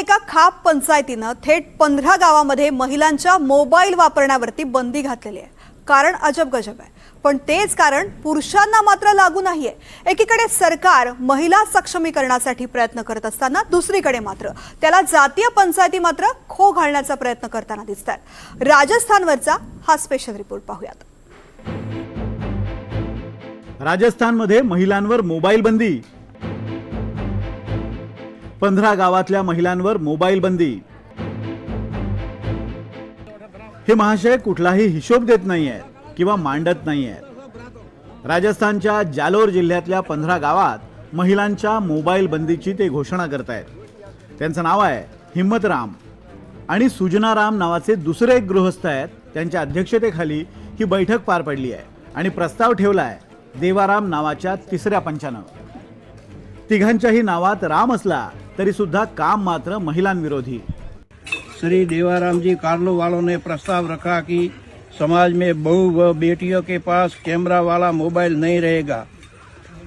एका खाप पंचायतीनं थेट 15 गावांमध्ये महिलांच्या मोबाईल वापरण्यावरती बंदी घातलेली आहे। कारण अजब-गजब आहे, पण तेच कारण पुरुषांना मात्र लागू नाहीये। एकीकडे सरकार महिला सक्षमीकरणासाठी प्रयत्न करत असताना दुसरीकडे मात्र त्याला जातीय पंचायती मात्र खो घालण्याचा प्रयत्न करताना दिसतात। राजस्थानवरचा हा स्पेशल रिपोर्ट पाहूयात। राजस्थानमध्ये महिलांवर मोबाईल बंदी, 15 गावातल्या महिलांवर मोबाईल बंदी। हे महाशय कुठलाही हिशोब देत नाहीयेत किंवा मांडत नाहीयेत। राजस्थानच्या जालोर जिल्ह्यातल्या 15 गावात महिलांच्या मोबाईल बंदीची ते घोषणा करतायत। त्यांचं नाव आहे हिम्मतराम आणि सुजनाराम नावाचे दुसरे एक गृहस्थ आहेत। त्यांच्या अध्यक्षतेखाली ही बैठक पार पडली आहे आणि प्रस्ताव ठेवलाय देवाराम नावाच्या तिसऱ्या पंचानं। तिघांच्याही नावात राम असला तरी सुद्धा काम मात्र महिलांविरोधी। श्री देवाराम जी कार्लो वालों ने प्रस्ताव रखा कि समाज में बहू व बेटियों के पास कैमरा वाला मोबाइल नहीं रहेगा।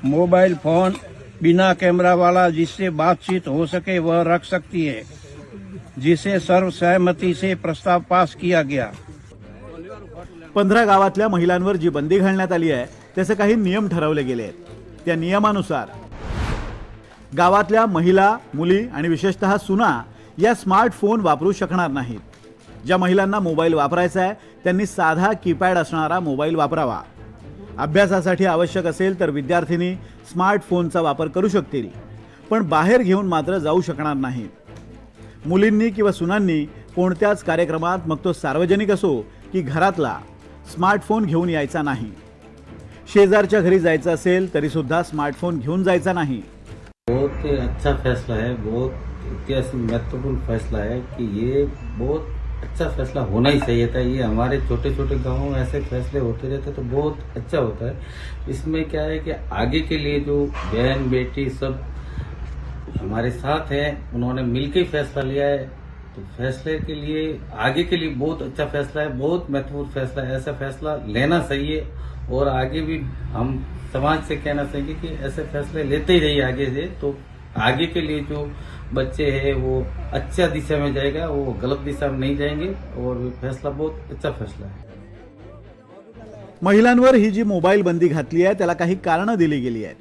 मोबाइल फोन बिना कैमरा वाला जिससे बातचीत हो सके वह रख सकती है, जिसे सर्वसहमति से प्रस्ताव पास किया गया। 15 गावातल्या महिलांवर जी बंदी घालण्यात आली आहे त्याचे काही नियम ठरवले गेले आहेत। त्या नियमानुसार गावातल्या महिला, मुली आणि विशेषतः सुना या स्मार्टफोन वापरू शकणार नाहीत। ज्या महिलांना मोबाईल वापरायचा आहे त्यांनी साधा कीपॅड असणारा मोबाईल वापरावा। अभ्यासासाठी आवश्यक असेल तर विद्यार्थिनी स्मार्टफोनचा वापर करू शकतील, पण बाहेर घेऊन मात्र जाऊ शकणार नाहीत। मुलींनी किंवा सुनांनी कोणत्याच कार्यक्रमात, मग तो सार्वजनिक असो की घरातला, स्मार्टफोन घेऊन यायचा नाही। शेजारच्या घरी जायचं असेल तरी सुद्धा स्मार्टफोन घेऊन जायचा नाही। बहुत अच्छा फैसला है, बहुत इतिहास में महत्वपूर्ण फैसला है कि ये बहुत अच्छा फैसला होना ही चाहिए था। ये हमारे छोटे छोटे गांवों में ऐसे फैसले होते रहते तो बहुत अच्छा होता है। इसमें क्या है कि आगे के लिए जो बहन बेटी सब हमारे साथ हैं, उन्होंने मिलकर फैसला लिया है, तो फैसले के लिए आगे के लिए बहुत अच्छा फैसला है, बहुत महत्वपूर्ण फैसला है। ऐसा फैसला लेना चाहिए और आगे भी हम समाज से कहना चाहिए कि ऐसे फैसले लेते ही रहिए आगे से, तो आगे के लिए जो बच्चे हैं वो अच्छा दिशा में जाएगा, वो गलत दिशा में नहीं जाएंगे। और फैसला बहुत अच्छा फैसला है। महिलांवर ही जी मोबाईल बंदी घातली आहे त्याला काही कारणं दिली गेली आहेत।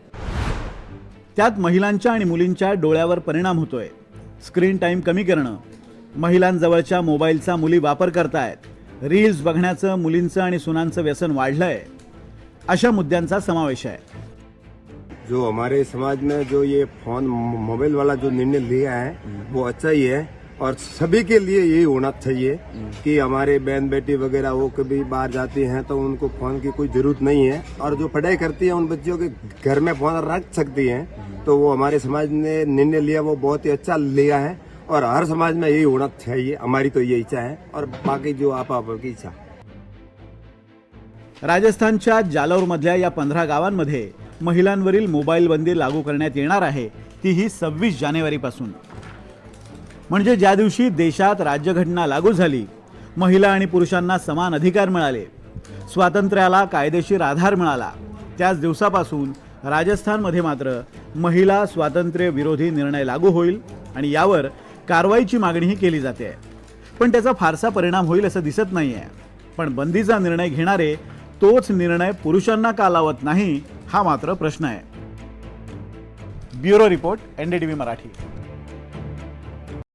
त्यात महिलांच्या आणि मुलींच्या डोळ्यावर परिणाम होतोय। स्क्रीन टाइम कमी करणं, महिलांजवळच्या मोबाईलचा मुली वापर करतायत, रील्स बघण्याचं मुलींचं आणि सुनांचं व्यसन वाढलंय, अशा मुद्द्यांचा समावेश आहे। जो हमारे समाज में जो ये फोन मोबाइल वाला जो निर्णय लिया है वो अच्छा ही है और सभी के लिए यही होना चाहिए कि हमारे बहन बेटी वगैरह वो कभी बाहर जाती हैं तो उनको फोन की कोई जरूरत नहीं है, और जो पढ़ाई करती है उन बच्चों के घर में फोन रख सकती हैं। तो वो हमारे समाज ने निर्णय लिया वो बहुत ही अच्छा लिया है और हर समाज में यही होना चाहिए। हमारी तो ये इच्छा है और बाकी जो आपकी इच्छा। राजस्थानच्या जालोर मधल्या या 15 गावांमध्ये महिलांवरील मोबाईल बंदी लागू करण्यात येणार आहे, तीही 26 जानेवारीपासून। म्हणजे ज्या दिवशी देशात राज्यघटना लागू झाली, महिला आणि पुरुषांना समान अधिकार मिळाले, स्वातंत्र्याला कायदेशीर आधार मिळाला, त्याच दिवसापासून राजस्थानमध्ये मात्र महिला स्वातंत्र्य विरोधी निर्णय लागू होईल आणि यावर कारवाईची मागणीही केली जाते। पण त्याचा फारसा परिणाम होईल असं दिसत नाहीये। पण बंदीचा निर्णय घेणारे तोच निर्णय पुरुषांना का लावत नाही, हा मात्र प्रश्न आहे। Bureau report, NDTV Marathi.